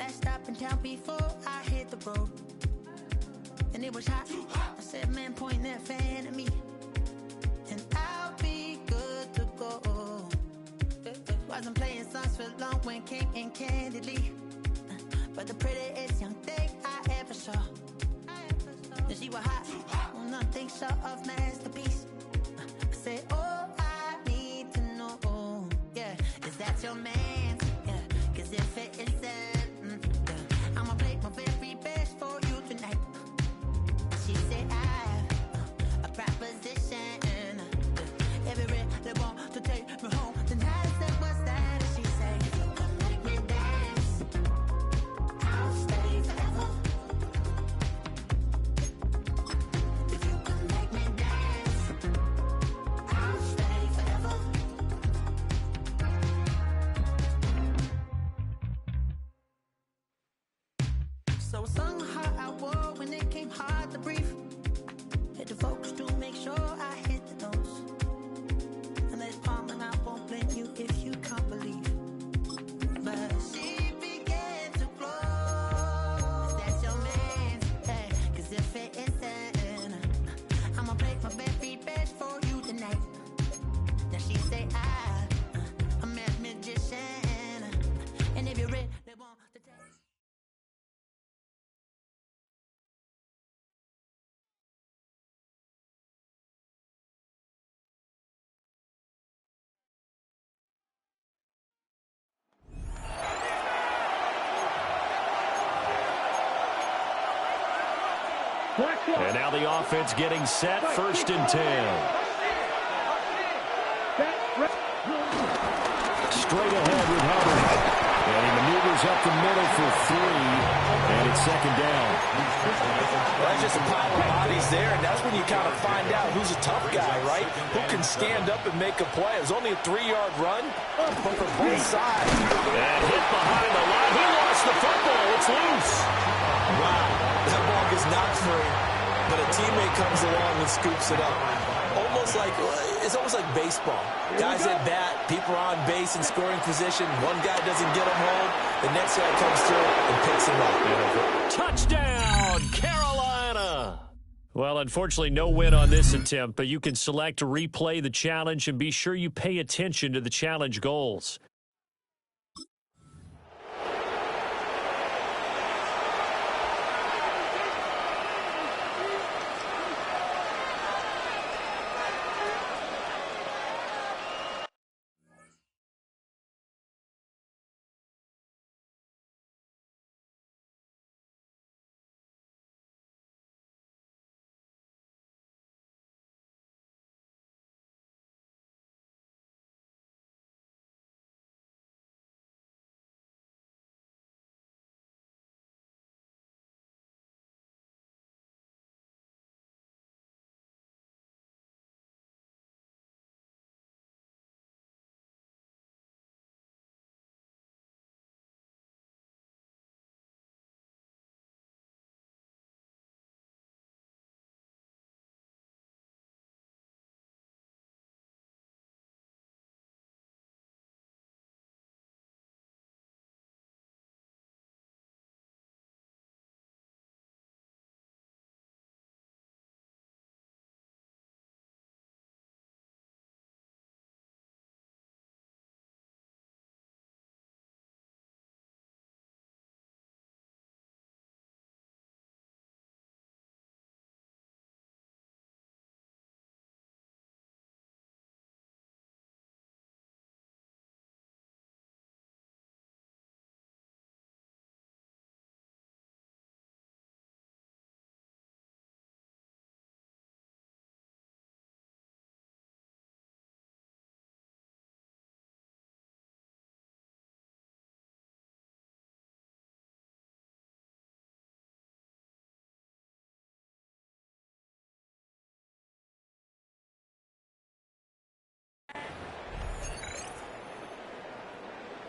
last stop in town before I hit the road. And it was hot. I said, man, point that fan at me, and I'll be good to go. Wasn't playing songs for long when came in candidly, but the prettiest young thing I ever saw. And she was hot, nothing short of masterpiece. I said, oh, I need to know, yeah, is that your man? Yeah, cause if it isn't, yeah, I'ma play my very best for you tonight. She said, I have a proposition, every really want to take me home tonight. I said, what's that? And she said, if you can make me dance, I'll stay forever. If you can make me dance, I'll stay forever. So I sung how I wore when it came hard to breathe. Had to focus to make sure I hit the notes. And there's palm and I won't blame you if you can't believe. But she began to glow. That's your man, hey, cause if it isn't, I'ma play my very best for you tonight. Now she say I'm a magician, and if you really want to take. And now the offense getting set, 1st and 10. Straight ahead with Hubbard. And he maneuvers up the middle for 3. And it's 2nd down. Well, that's just a pile of bodies there, and that's when you kind of find out who's a tough guy, right? Who can stand up and make a play. It was only a 3-yard run, but for both sides. And hit behind the line. He lost the football. It's loose. Wow, that ball gets knocked free, but a teammate comes along and scoops it up. It's almost like baseball. Guys at bat, people are on base in scoring position. One guy doesn't get him home. The next guy comes through and picks him up. Touchdown, Carolina! Well, unfortunately, no win on this attempt, but you can select to replay the challenge and be sure you pay attention to the challenge goals.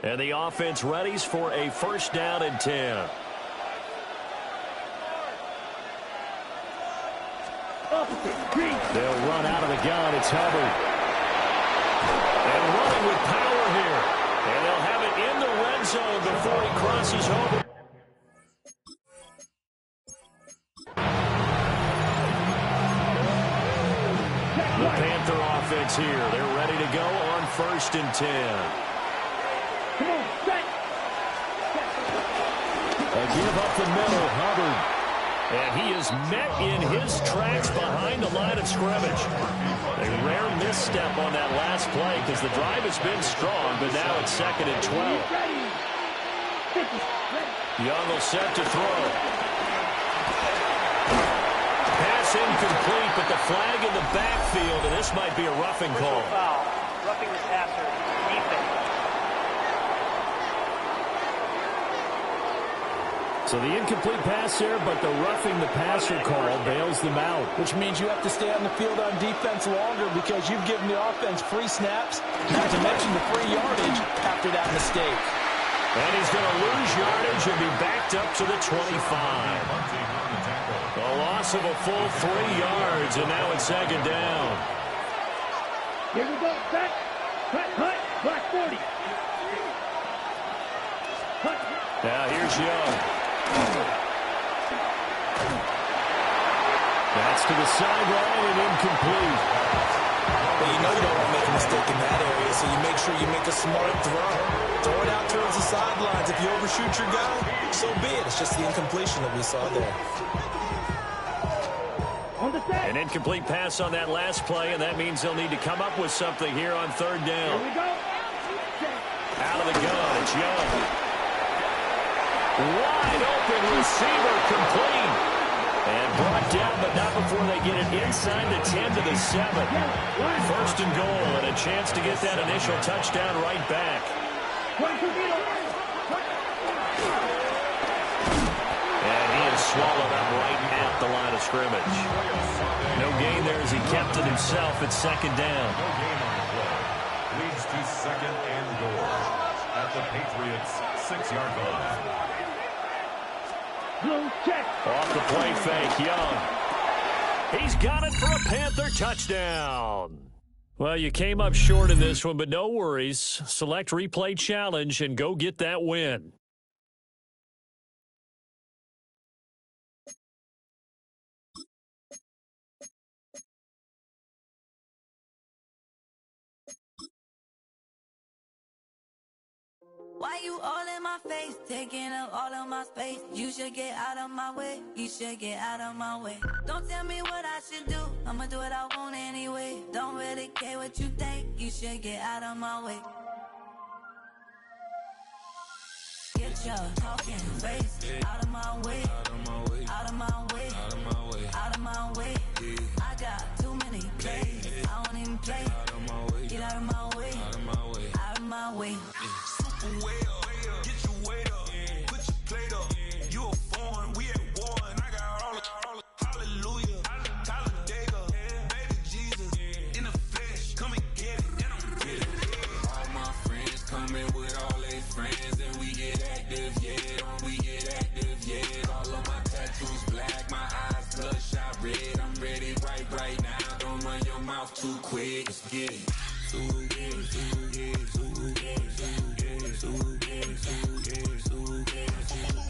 And the offense readies for a 1st down and 10. They'll run out of the gun. It's Hubbard. And running with power here. And they'll have it in the red zone before he crosses over. offense here. They're ready to go on 1st and 10. Come on, set. A give up the middle, Hubbard. And he is met in his tracks behind the line of scrimmage. A rare misstep on that last play because the drive has been strong, but now it's 2nd and 12. Young will set to throw. Pass incomplete, but the flag in the backfield, and this might be a roughing call. Foul. Roughing the passer. Defense. So the incomplete pass there, but the roughing the passer call bails them out. Which means you have to stay on the field on defense longer because you've given the offense free snaps, not to mention the free yardage after that mistake. And he's going to lose yardage and be backed up to the 25. A loss of a full 3 yards, and now it's 2nd down. Here we go, set. Cut, black 40. Cut. Now here's Young. That's to the sideline and incomplete. Well, you know you don't want to make a mistake in that area, so you make sure you make a smart throw. Throw it out towards the sidelines. If you overshoot your guy, so be it. It's just the incompletion that we saw there. On the set. An incomplete pass on that last play, and that means they'll need to come up with something here on 3rd down. Here we go. Out of the gun, it's Young. Wide open receiver, complete. And brought down, but not before they get it inside the 10 to the 7. 1st and goal, and a chance to get that initial touchdown right back. And he is swallowed up right at the line of scrimmage. No gain there as he kept it himself at 2nd down. No gain on the play. Leads to 2nd and goal at the Patriots' 6-yard line. Blue check. Off the play fake, Young. He's got it for a Panther touchdown. Well, you came up short in this one, but no worries. Select replay challenge and go get that win. Why you all in my face, taking up all of my space? You should get out of my way, you should get out of my way. Don't tell me what I should do, I'ma do what I want anyway. Don't really care what you think, you should get out of my way. Get your talking face out of my way, out of my way, out of my way, out of my way, out of my way. I got too many plays, I don't even play. Out of my way, get out of my way, out of my way, out of my way. Way up, get your weight up, put your plate up. You a foreign, we at war, and I got all the hallelujah, Talladega, baby Jesus, in the flesh, come and get it, and I'm with it. All my friends coming with all their friends, and we get active, yeah, we get active, yeah. All of my tattoos black, my eyes bloodshot red. I'm ready right now. Don't run your mouth too quick. Let's get it.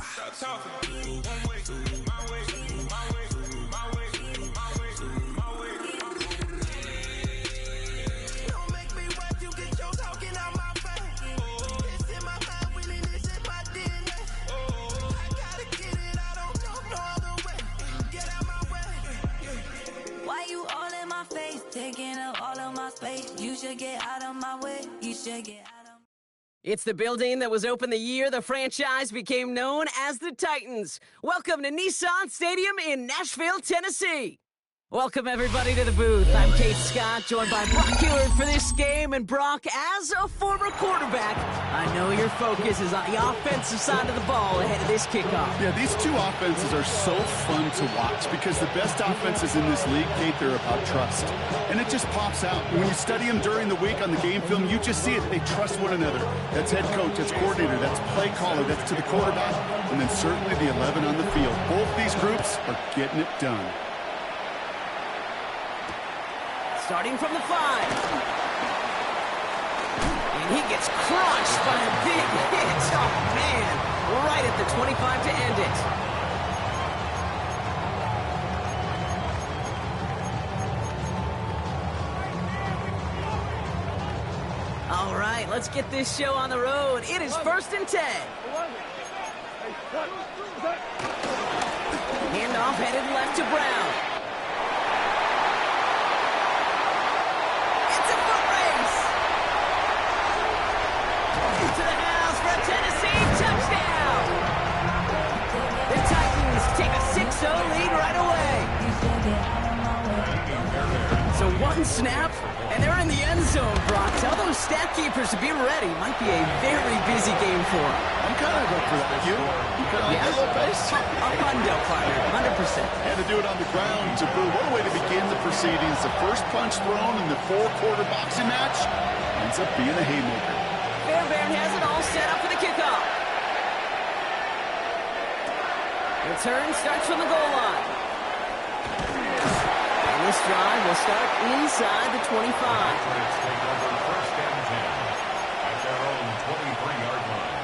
Stop talking. One way, my way, my way, my way, my way, my way. Don't make me rap, you get your talking out my face. It's in my mind, winning this in my DNA. I gotta get it, I don't know no other way. Get out my way. Why you all in my face, taking up all of my space? You should get out of my way, you should get out of my way. It's the building that was open the year the franchise became known as the Titans. Welcome to Nissan Stadium in Nashville, Tennessee. Welcome, everybody, to the booth. I'm Kate Scott, joined by Brock Hillard for this game. And Brock, as a former quarterback, I know your focus is on the offensive side of the ball ahead of this kickoff. Yeah, these two offenses are so fun to watch because the best offenses in this league, Kate, they're about trust. And it just pops out. When you study them during the week on the game film, you just see it. They trust one another. That's head coach, that's coordinator, that's play caller, that's to the quarterback, and then certainly the 11 on the field. Both these groups are getting it done. Starting from the 5. And he gets crushed by a big hit. Oh, man. Right at the 25 to end it. All right, let's get this show on the road. It is 1st and 10. Handoff headed left to Brown. It's a foot race. To the house for a Tennessee touchdown. The Titans take a 6-0 lead right away. So one snap, and they're in the end zone, Brock. Tell those stat keepers to be ready. Might be a very busy game for them. I'm kind of up for that. You kind of like that little pace? A hundo, partner, 100%. Had to do it on the ground to Boo. What a way to begin the proceedings. The first punch thrown in the 4-quarter boxing match ends up being a haymaker. Fairbairn has it all set up for the kickoff. Return starts from the goal line. And this drive will start inside the 25. Patriots take over 1st and 10 at their own 23-yard line.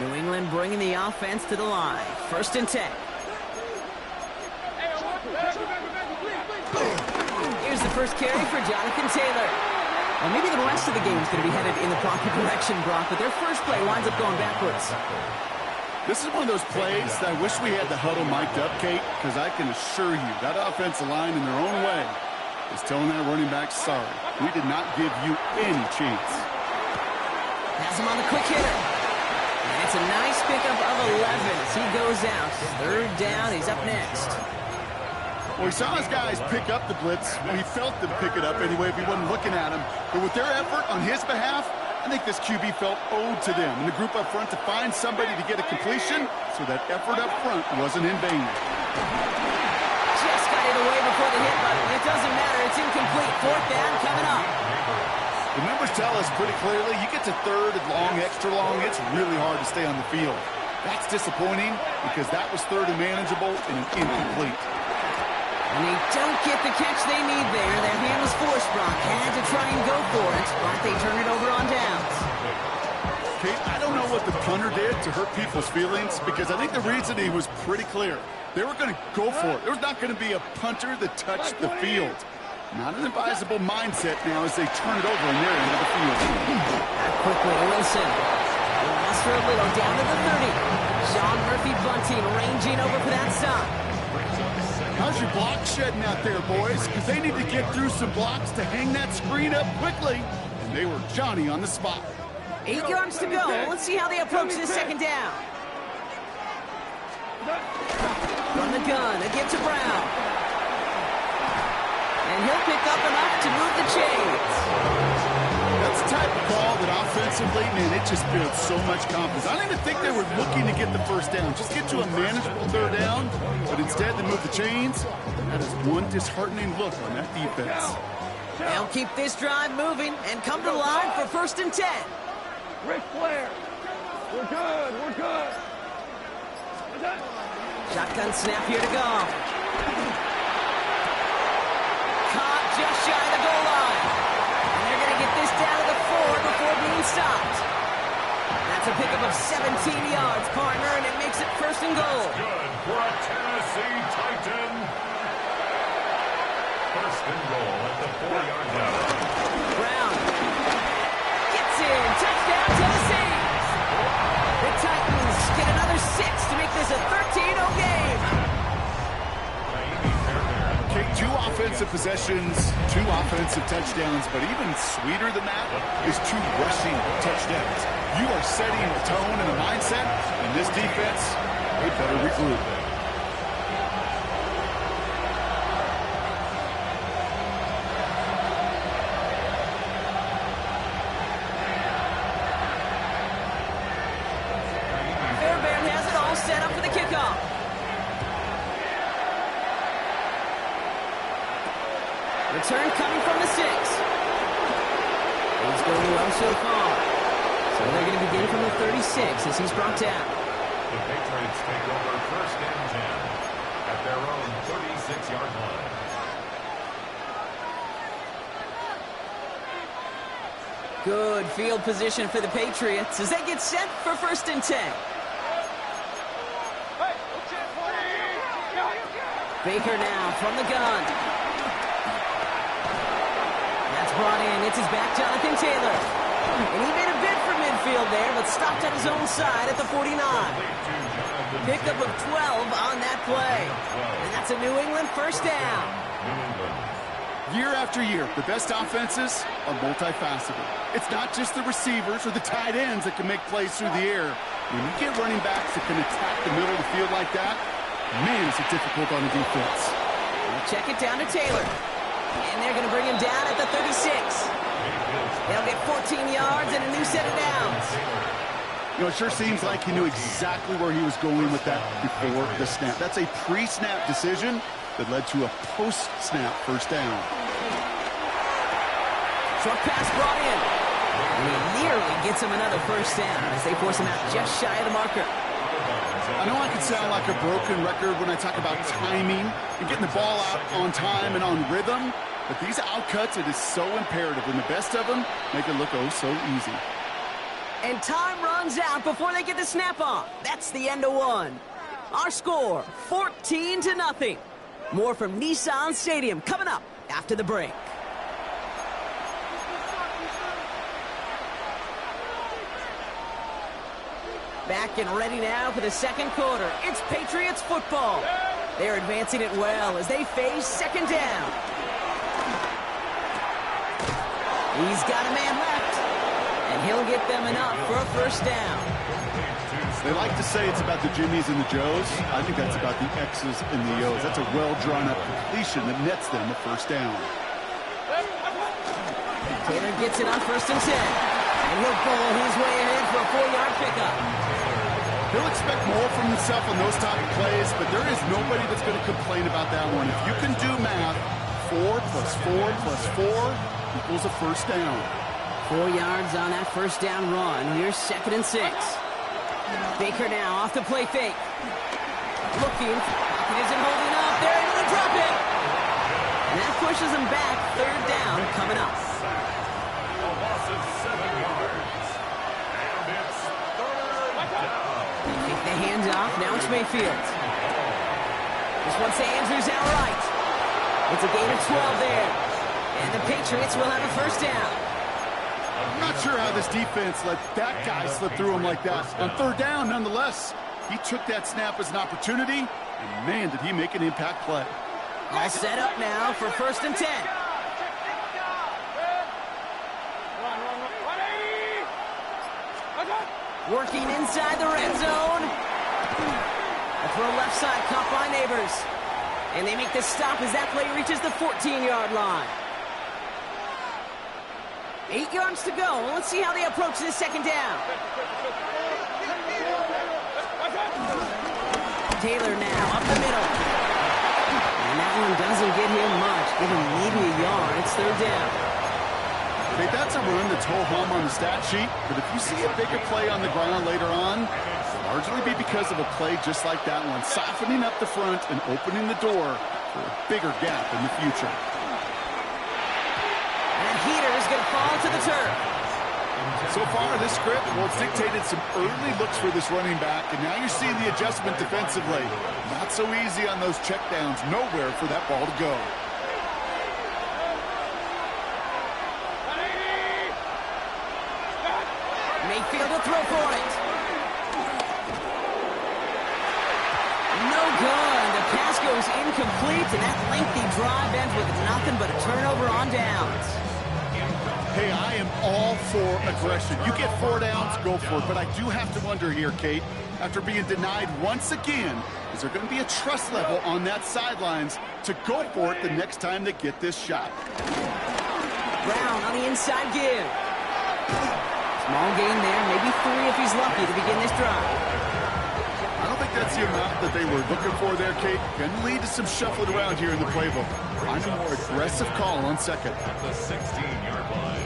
New England bringing the offense to the line. 1st and 10. Here's the first carry for Jonathan Taylor. Well, maybe the rest of the game is going to be headed in the proper direction, Brock, but their first play winds up going backwards. This is one of those plays that I wish we had the huddle mic'd up, Kate, because I can assure you that offensive line in their own way is telling that running back, sorry, we did not give you any chance. Has him on the quick hitter. And it's a nice pickup of 11 as he goes out. 3rd down, he's up next. Well, he saw his guys pick up the blitz. Well, he felt them pick it up anyway if he wasn't looking at him. But with their effort on his behalf, I think this QB felt owed to them and the group up front to find somebody to get a completion so that effort up front wasn't in vain. Just got it away before the hit button. It doesn't matter. It's incomplete. 4th down coming up. The numbers tell us pretty clearly, you get to 3rd and long, extra long, it's really hard to stay on the field. That's disappointing because that was 3rd and manageable and an incomplete. And they don't get the catch they need there. Their hand was forced, Brock. Had to try and go for it, but they turn it over on downs. Kate, I don't know what the punter did to hurt people's feelings because I think the reasoning was pretty clear. They were going to go for it. There was not going to be a punter that touched the field. Not an advisable mindset now as they turn it over in their end of the field. Quickly to Wilson. Lost for a little, down to the 30. Sean Murphy-Bunting ranging over for that stop. How's your block shedding out there, boys? Because they need to get through some blocks to hang that screen up quickly. And they were Johnny on the spot. 8 yards to go. Let's see how they approach this 2nd down. From the gun, they get to Brown. And he'll pick up enough to move the chains. That's the type of call that offensively, man, it just builds so much confidence. I don't even think they were looking to get the 1st down. Just get to a manageable 3rd down. But instead, they move the chains. That is one disheartening look on that defense. They'll keep this drive moving and come to the line for 1st and 10. Ric Flair. We're good. We're good. Shotgun snap here to go. Caught just shy of the goal line. And they're going to get this down to the 4 before being stopped. That's a pickup of 17 yards, partner, and it makes it 1st and goal. Good for a Tennessee Titan. 1st and goal at the 4-yard line. Brown gets in. Touchdown, Tennessee. The Titans get another 6 to make this a 13-0 game. Okay, 2 offensive possessions, 2 offensive touchdowns, but even sweeter than that is 2 rushing touchdowns. You are setting a tone and a mindset, and this defense, they better regroup. Fairbairn has it all set up for the kickoff. Return coming from the 6. He's going well so far. So they're going to begin from the 36 as he's brought down. The Patriots take over 1st and 10 at their own 36-yard line. Good field position for the Patriots as they get set for 1st and 10. Baker now from the gun. That's brought in. It's his back, Jonathan Taylor. And he made a bid for midfield there, but stopped on his own side at the 49. Pickup of 12 on that play. And that's a New England first down. Year after year, the best offenses are multifaceted. It's not just the receivers or the tight ends that can make plays through the air. When you get running backs that can attack the middle of the field like that, man, is it difficult on the defense. We'll check it down to Taylor. And they're going to bring him down at the 36. They'll get 14 yards and a new set of downs. You know, it sure seems like he knew exactly where he was going with that before the snap. That's a pre-snap decision that led to a post-snap first down. Short pass brought in. And he nearly gets him another first down as they force him out just shy of the marker. I know I can sound like a broken record when I talk about timing and getting the ball out on time and on rhythm, but these outcuts, it is so imperative, and the best of them make it look oh so easy. And time runs out before they get the snap on. That's the end of one. Our score, 14-0. More from Nissan Stadium coming up after the break. Back and ready now for the second quarter. It's Patriots football. They're advancing it well as they face second down. He's got a man left, and he'll get them enough for a first down. They like to say it's about the Jimmies and the Joes. I think that's about the X's and the O's. That's a well-drawn-up completion that nets them a first down. Taylor gets it on 1st and 10. And he'll pull his way ahead for a 4-yard pickup. He'll expect more from himself on those type of plays, but there is nobody that's going to complain about that one. If you can do math, 4 plus 4 plus 4 equals a first down. 4 yards on that first down run. Here's 2nd and 6. Baker now off the play fake. Looking. Pocket isn't holding up. They're able to drop it. And that pushes him back. 3rd down coming up. A loss of 7 yards. And it's 3rd down. They take the hands off. Now it's Mayfield. This one's to Andrews outright. It's a gain of 12 there. And the Patriots will have a first down. I'm not sure how this defense let that guy slip through him like that. On 3rd down, nonetheless, he took that snap as an opportunity, and man, did he make an impact play. All set up now for 1st and 10. Working inside the red zone. A throw left side, caught by Neighbors. And they make the stop as that play reaches the 14-yard line. 8 yards to go. Let's see how they approach this second down. Taylor now up the middle. And that one doesn't get him much. Give him maybe a yard. It's 3rd down. Okay, that's a run that's ho-hum on the stat sheet, but if you see a bigger play on the ground later on, it'll largely be because of a play just like that one, softening up the front and opening the door for a bigger gap in the future. And Heater is going to fall to the turf. So far, this script, well, it's dictated some early looks for this running back, and now you're seeing the adjustment defensively. Not so easy on those checkdowns. Nowhere for that ball to go. Mayfield will throw for it. No good. The pass goes incomplete, and that lengthy drive ends with nothing but a turnover on downs. Hey, I am all for aggression. You get 4 downs, go for it. But I do have to wonder here, Kate, after being denied once again, is there going to be a trust level on that sidelines to go for it the next time they get this shot? Brown on the inside give. Small gain there, maybe 3 if he's lucky to begin this drive. I don't think that's the amount that they were looking for there, Kate. Going to lead to some shuffling around here in the playbook. Find a more aggressive call on 2nd. At the 16-yard line.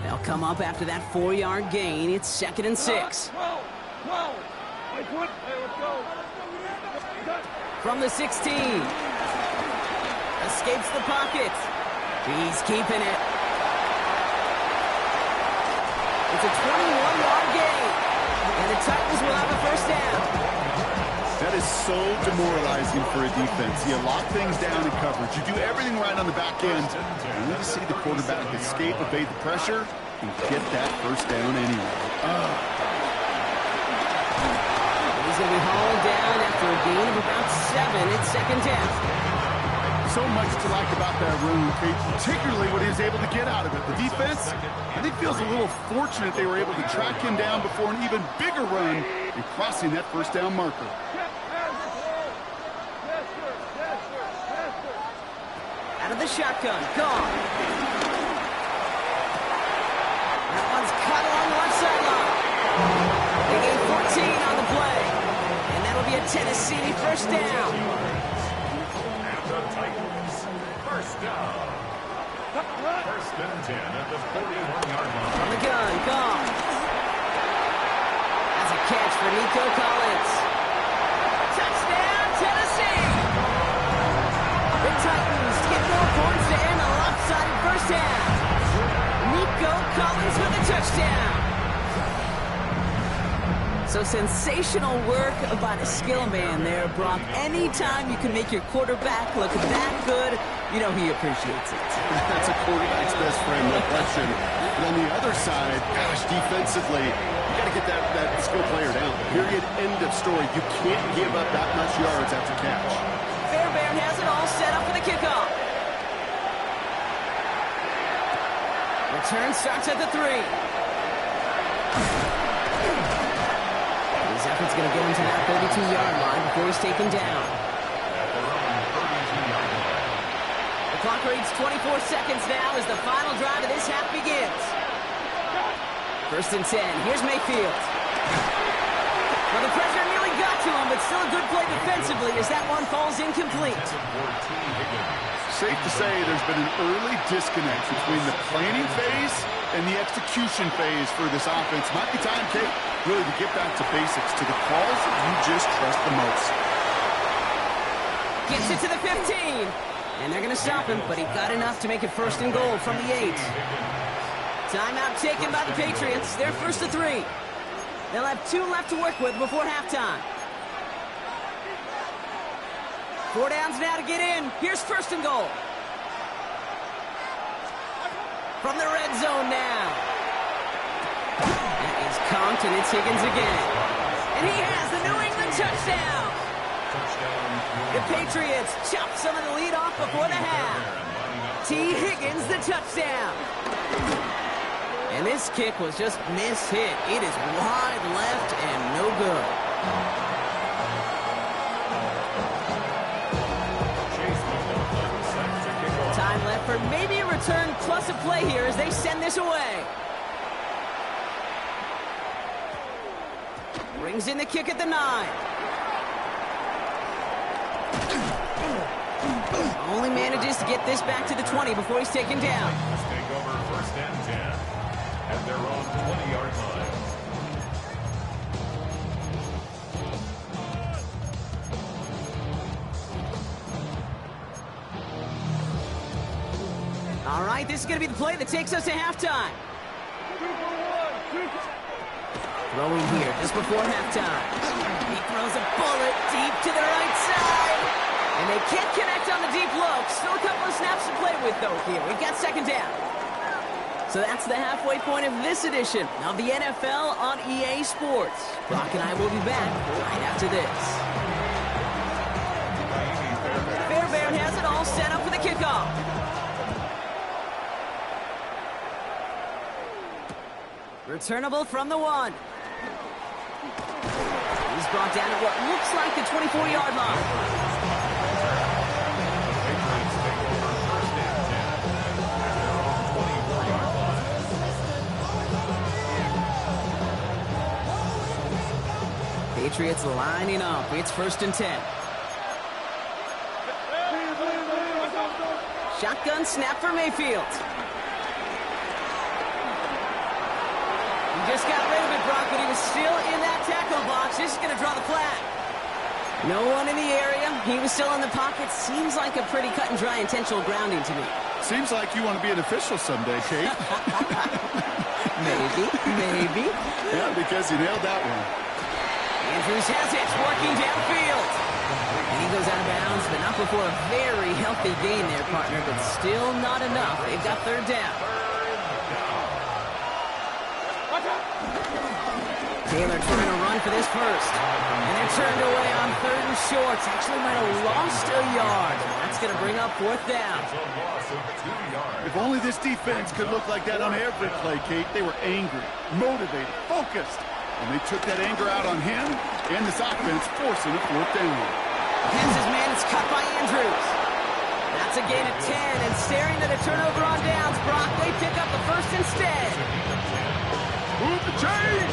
They'll come up after that 4-yard gain. It's 2nd and 6. From the 16. Escapes the pocket. He's keeping it. It's a 21-yard gain. And the Titans will have a first down. That is so demoralizing for a defense. You lock things down in coverage. You do everything right on the back end. And you see the quarterback escape, evade the pressure, and get that first down anyway. He's going to be hauled down after a gain of about 7. It's second down. So much to like about that run, particularly what he was able to get out of it. The defense, I think, feels a little fortunate they were able to track him down before an even bigger run and crossing that first down marker. Out of the shotgun, gone. That one's cut along the left sideline. They gain 14 on the play. And that'll be a Tennessee first down. First down. First and 10 at the 41-yard line. On the gun, gone. That's a catch for Nico Collins. Touchdown, Tennessee! The Titans get more points to end a lopsided first half. Nico Collins with a touchdown. So sensational work by the skill man there, Brock. Anytime you can make your quarterback look that good, you know he appreciates it. That's a quarterback's best friend, no question. But on the other side, gosh, defensively, you got to get that skill player down. Period, end of story. You can't give up that much yards after catch. Fairbairn has it all set up for the kickoff. Return starts at the 3. His effort's going to get him to that 32-yard line before he's taken down. The clock reads 24 seconds now as the final drive of this half begins. First and 10. Here's Mayfield. Well, the pressure nearly got to him, but still a good play defensively as that one falls incomplete. Safe to say there's been an early disconnect between the planning phase and the execution phase for this offense. Might be time, Kate, really to get back to basics, to the calls that you just trust the most. Gets it to the 15. And they're going to stop him, but he got enough to make it first and goal from the 8. Timeout taken by the Patriots. They're first to 3. They'll have 2 left to work with before halftime. 4 downs now to get in. Here's first and goal. From the red zone now. That is conked, and it's Higgins again. And he has the New England touchdown. The Patriots chop some of the lead off before the half. T. Higgins, the touchdown. And this kick was just mishit. It is wide left and no good. Time left for maybe a return plus a play here as they send this away. Brings in the kick at the 9. Only manages to get this back to the 20 before he's taken down. Take over first and 10 at their own 20-yard line. All right, this is going to be the play that takes us to halftime. Throwing here just before halftime. He throws a bullet deep to the right side. And they can't connect on the deep look. Still a couple of snaps to play with, though, here. We've got second down. So that's the halfway point of this edition of the NFL on EA Sports. Brock and I will be back right after this. Fairbairn has it all set up for the kickoff. Returnable from the 1. He's brought down at what looks like the 24-yard line. Patriots lining up. It's first and 10. Shotgun snap for Mayfield. He just got rid of it, Brock, but he was still in that tackle box. This is going to draw the flag. No one in the area. He was still in the pocket. Seems like a pretty cut and dry intentional grounding to me. Seems like you want to be an official someday, Kate. Maybe. Yeah, because you nailed that one. Andrews has it, working downfield. And he goes out of bounds, but not before a very healthy gain there, partner, but still not enough. They've got third down. Taylor trying to run for this first. And they're turned away on third and shorts. Actually might have lost a yard. That's going to bring up fourth down. If only this defense could look like that on every play, Kate. They were angry, motivated, focused. And they took that anger out on him and this offense, forcing a fourth down. Pence's man is cut by Andrews. That's a gain of 10, and staring at a turnover on downs, Brock, they pick up the first instead. Move the chains!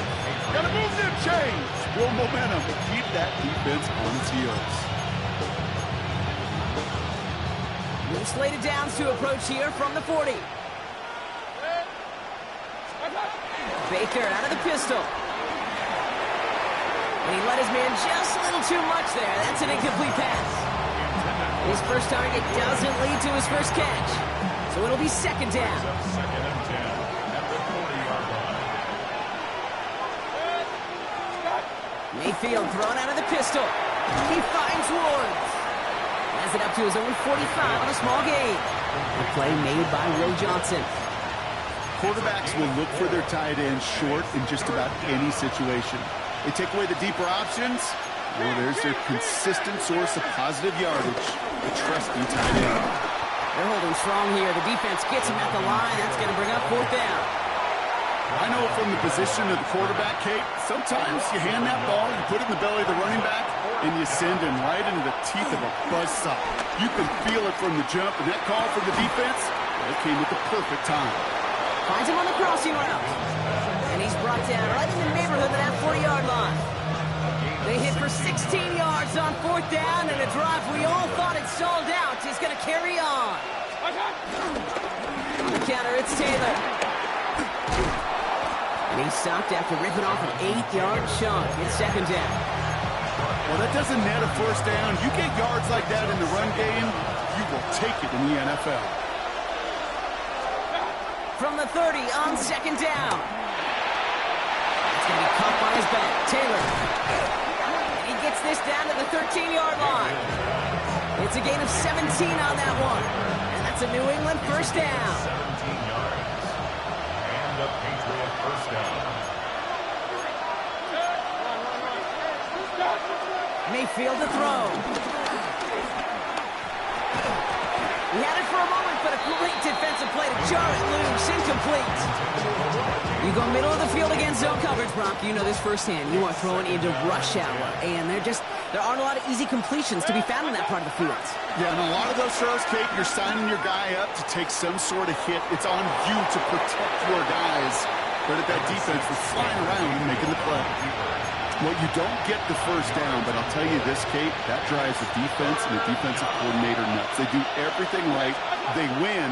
Gotta move them chains! Build momentum to keep that defense on its heels. New slated downs to approach here from the 40. Baker out of the pistol. And he let his man just a little too much there. That's an incomplete pass. His first target doesn't lead to his first catch. So it'll be second down. Second and 10 at the 40-yard line. Mayfield thrown out of the pistol. He finds Woods. Has it up to his own 45 on a small gain. The play made by Will Johnson. Quarterbacks will look for their tight end short in just about any situation. They take away the deeper options. Well, there's their consistent source of positive yardage, the trusty tight end. They're holding strong here. The defense gets him at the line. That's going to bring up fourth down. I know from the position of the quarterback, Kate, sometimes you hand that ball, you put it in the belly of the running back, and you send him right into the teeth of a buzzsaw. You can feel it from the jump, and that call from the defense, it came at the perfect time. Finds him on the crossing route. And he's brought down right in the neighborhood of that 40-yard line. They hit for 16 yards on fourth down, and a drive we all thought had stalled out is going to carry on. On the counter, it's Taylor. And he's stopped after ripping off an 8-yard chunk. It's second down. Well, that doesn't net a first down. You get yards like that in the run game, you will take it in the NFL. From the 30 on second down. It's going to be caught by his back. Taylor. And he gets this down to the 13-yard line. It's a gain of 17 on that one. And that's a New England first down. 17 yards. And a Patriot first down. Mayfield to throw. He had it for a moment, but a great defensive play to jar it loose. Incomplete. You go middle of the field against zone coverage, Brock. You know this firsthand. You are throwing into rush hour, and there aren't a lot of easy completions to be found in that part of the field. Yeah, and a lot of those throws, Kate, you're signing your guy up to take some sort of hit. It's on you to protect your guys. But at that defense, we're flying around and making the play. Well, you don't get the first down, but I'll tell you this, Kate, that drives the defense and the defensive coordinator nuts. They do everything right, they win,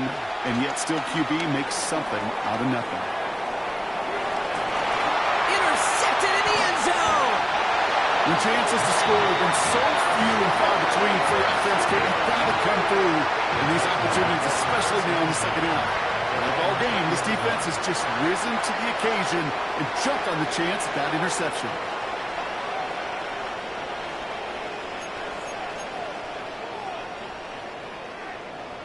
and yet still QB makes something out of nothing. Intercepted in the end zone! When chances to score have been so few and far between for offense, Kate, you've got to come through in these opportunities, especially now in the second half. Like all game, this defense has just risen to the occasion and jumped on the chance at that interception.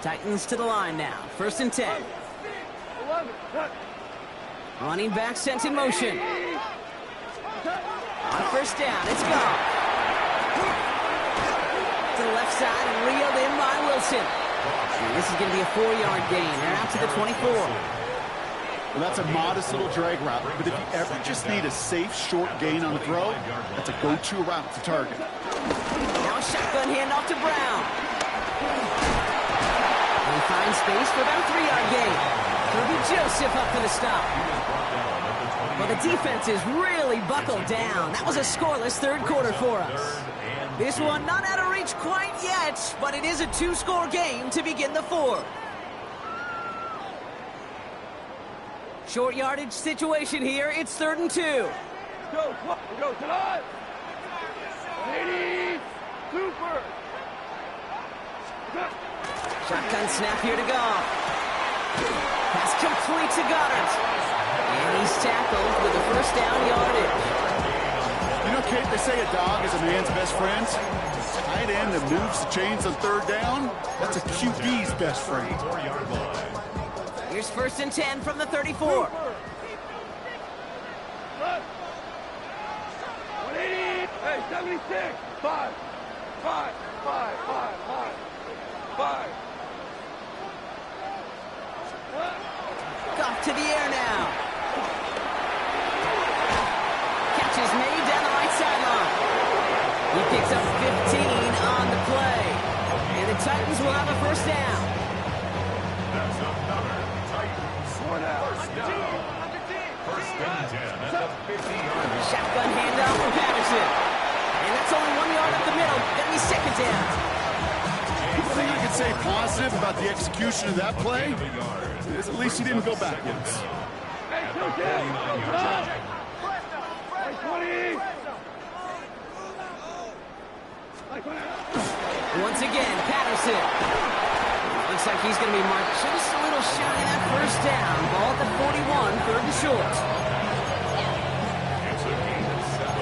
Titans to the line now. First and 10. Running back sent in motion. On first down, it's gone. To the left side and reeled in by Wilson. And this is going to be a 4-yard gain. They're out to the 24. Well, that's a modest little drag route, but if you ever just need a safe, short gain on the throw, that's a go-to route to target. Now a shotgun handoff to Brown. And he finds space for about a 3-yard gain. Kirby Joseph up for the stop. Well, the defense is really buckled down. That was a scoreless third quarter for us. This one not out of reach quite yet, but it is a 2-score game to begin the fourth. Short yardage situation here. It's 3rd and 2. Go, tonight. 80, super. Shotgun snap here to go. Pass complete to Goddard. And he's tackled with the first down yardage. You know, Kate, they say a dog is a man's best friend. Tight end that moves the chains on third down, that's a QB's best friend. Here's 1st and 10 from the 34. 180. Hey, 76. 5. Off to the air now. Catch is made down the right sideline. He picks up 15 on the play. And the Titans will have a first down. That's another Titans. First down. 1st and 10 at the 50-yard line. Shotgun handoff for Patterson. And that's only 1 yard up the middle. Gonna be 2nd down. One thing I can say positive about the execution of that play is at least he didn't go backwards. Hey, 2-10. 20. Once again, Patterson. Looks like he's going to be marked just a little shy of that first down. Ball at the 41, 3rd and short. It's a gain of 7.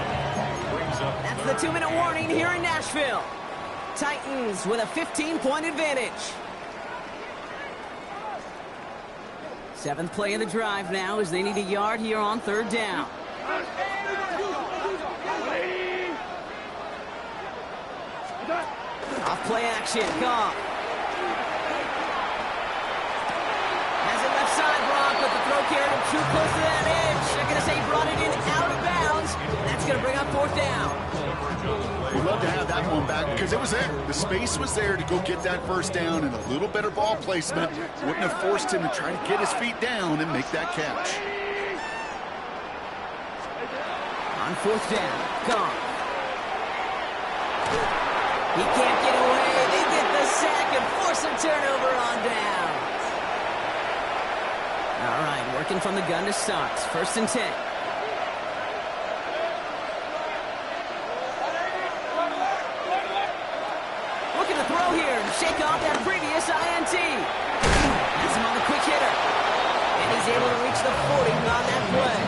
Brings up That's the 2-minute warning here in Nashville. Titans with a 15-point advantage. 7th play of the drive now as they need a yard here on 3rd down. Off play action, Goff. Has it left side, Brock, but the throw carried him too close to that edge. They're going to say he brought it in out of bounds. That's going to bring up 4th down. We'd love to have that one back because it was there. The space was there to go get that first down, and a little better ball placement wouldn't have forced him to try to get his feet down and make that catch. On 4th down, Goff. He can't get away. They get the sack and force a turnover on down. All right, working from the gun to start. 1st and 10. Looking to throw here and shake off that previous INT. Has him on the quick hitter. And he's able to reach the 40 on that play.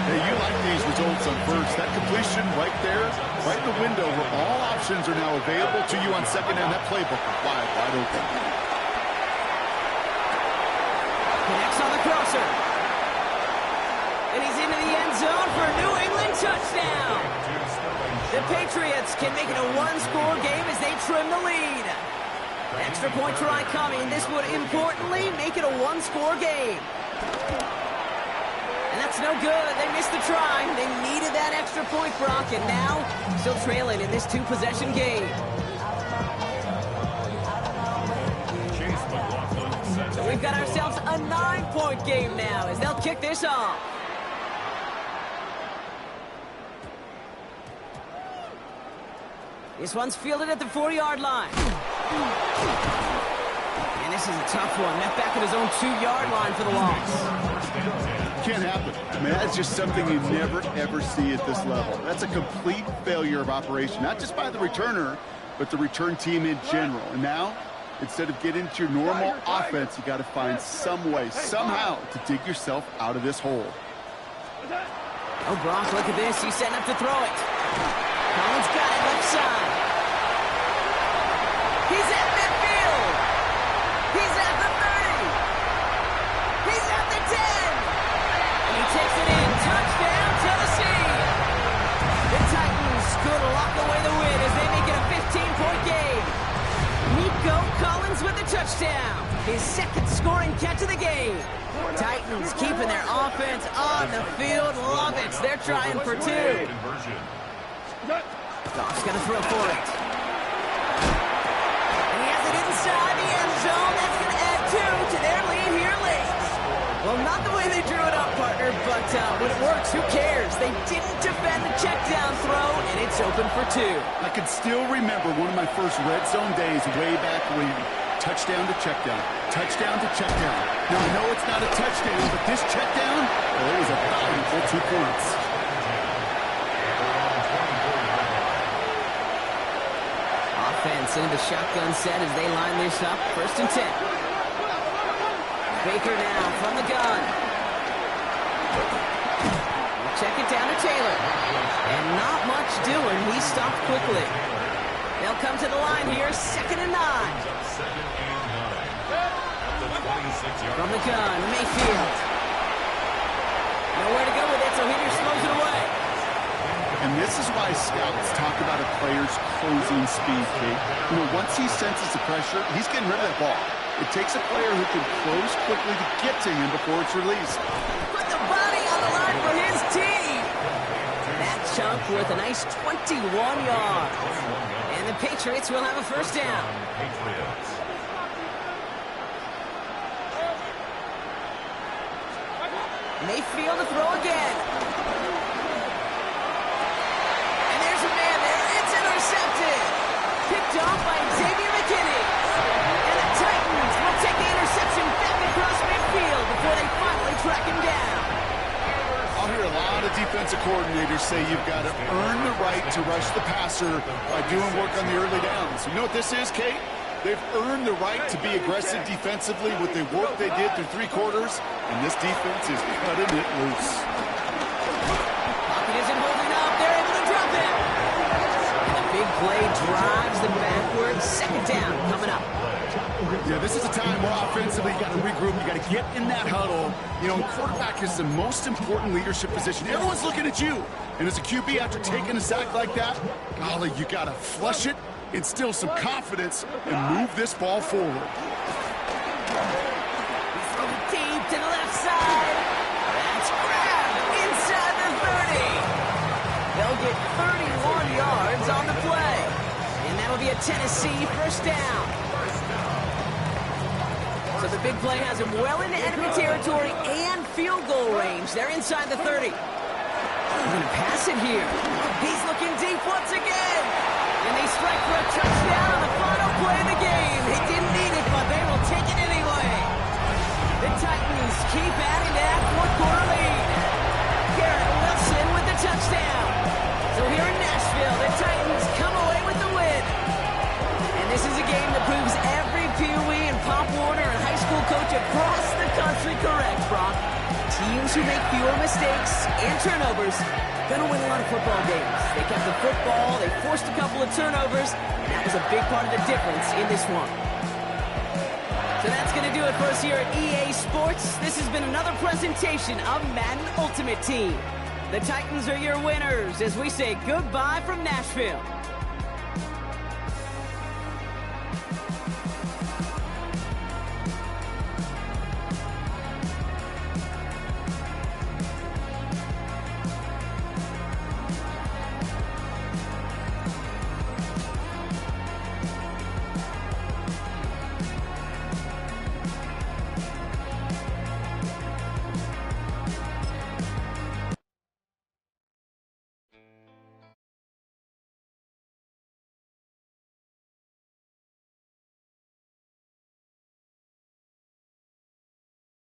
Hey, you like these results on first. That completion right there, right in the window where all options are now available to you on 2nd down. That playbook is wide open. Connects on the crosser. And he's into the end zone for a New England touchdown. The Patriots can make it a 1-score game as they trim the lead. Extra point try coming. This would importantly make it a 1-score game. And that's no good. They missed the try. They needed that extra point, Brock, and now still trailing in this 2-possession game. So we've got ourselves a 9-point game now as they'll kick this off. This one's fielded at the 40-yard line. And this is a tough one. Met back at his own 2-yard line for the loss. Can't happen. I mean, that's just something you never, ever see at this level. That's a complete failure of operation, not just by the returner, but the return team in general. And now, instead of getting into your normal offense, you got to find some way, somehow, to dig yourself out of this hole. Oh, Brock, look at this. He's setting up to throw it. Collins got it left side. He's at midfield. He's at the 30. He's at the 10. And he takes it in. Touchdown, Tennessee. The Titans could lock away the win as they make it a 15-point game. Nico Collins with the touchdown. His 2nd scoring catch of the game. Titans keeping their offense on the field. Love it. They're trying for 2. Goff's going to throw for it. And he has it inside the end zone. That's going to add 2 to their lead here late. Well, not the way they drew it up, partner, but when it works, who cares? They didn't defend the check down throw, and it's open for 2. I can still remember one of my first red zone days way back when. Touchdown to check down. Touchdown to check down. Now, I know it's not a touchdown, but this check down, well, it was a valuable 2 points. Offense into the shotgun set as they line this up. 1st and 10. Baker now from the gun. Check it down to Taylor. And not much doing. He stopped quickly. They'll come to the line here, 2nd and 9. From the gun, Mayfield. Nowhere to go with it, so Higgins throws it away. And this is why scouts talk about a player's closing speed, Kate. Once he senses the pressure, he's getting rid of that ball. It takes a player who can close quickly to get to him before it's released. Put the body on the line for his team. That chunk worth a nice 21 yards. And the Patriots will have a first down. Mayfield to throw again. And there's a man there. It's intercepted. Picked off by Xavier McKinney. And the Titans will take the interception back across midfield before they finally track him down. I'll hear a lot of defensive coordinators say you've got to earn the right to rush the passer by doing work on the early downs. You know what this is, Kate? They've earned the right to be aggressive defensively with the work they did through 3 quarters, and this defense is cutting it loose. Pocket isn't holding up. They're able to drop it. And the big play drives them backwards. 2nd down coming up. Yeah, this is a time where offensively you got to regroup. You got to get in that huddle. Quarterback is the most important leadership position. Everyone's looking at you. And as a QB, after taking a sack like that, golly, you got to flush it, instill some confidence, and move this ball forward. He's going deep to the left side. That's grabbed inside the 30. They'll get 31 yards on the play. And that'll be a Tennessee first down. So the big play has him well into enemy territory and field goal range. They're inside the 30. They're going to pass it here. He's looking deep once again. And they strike for a touchdown on the final play of the game. They didn't need it, but they will take it anyway. The Titans keep adding to that 4th quarter lead. Garrett Wilson with the touchdown. So here in Nashville, the Titans come away with the win. And this is a game that proves every Pee Wee and Pop Warner and high school coach across the country correct, Brock. Teams who make fewer mistakes and turnovers gonna win a lot of football games. They kept the football, they forced a couple of turnovers, and that was a big part of the difference in this one. So that's gonna do it for us here at EA Sports. This has been another presentation of Madden Ultimate Team. The Titans are your winners as we say goodbye from Nashville.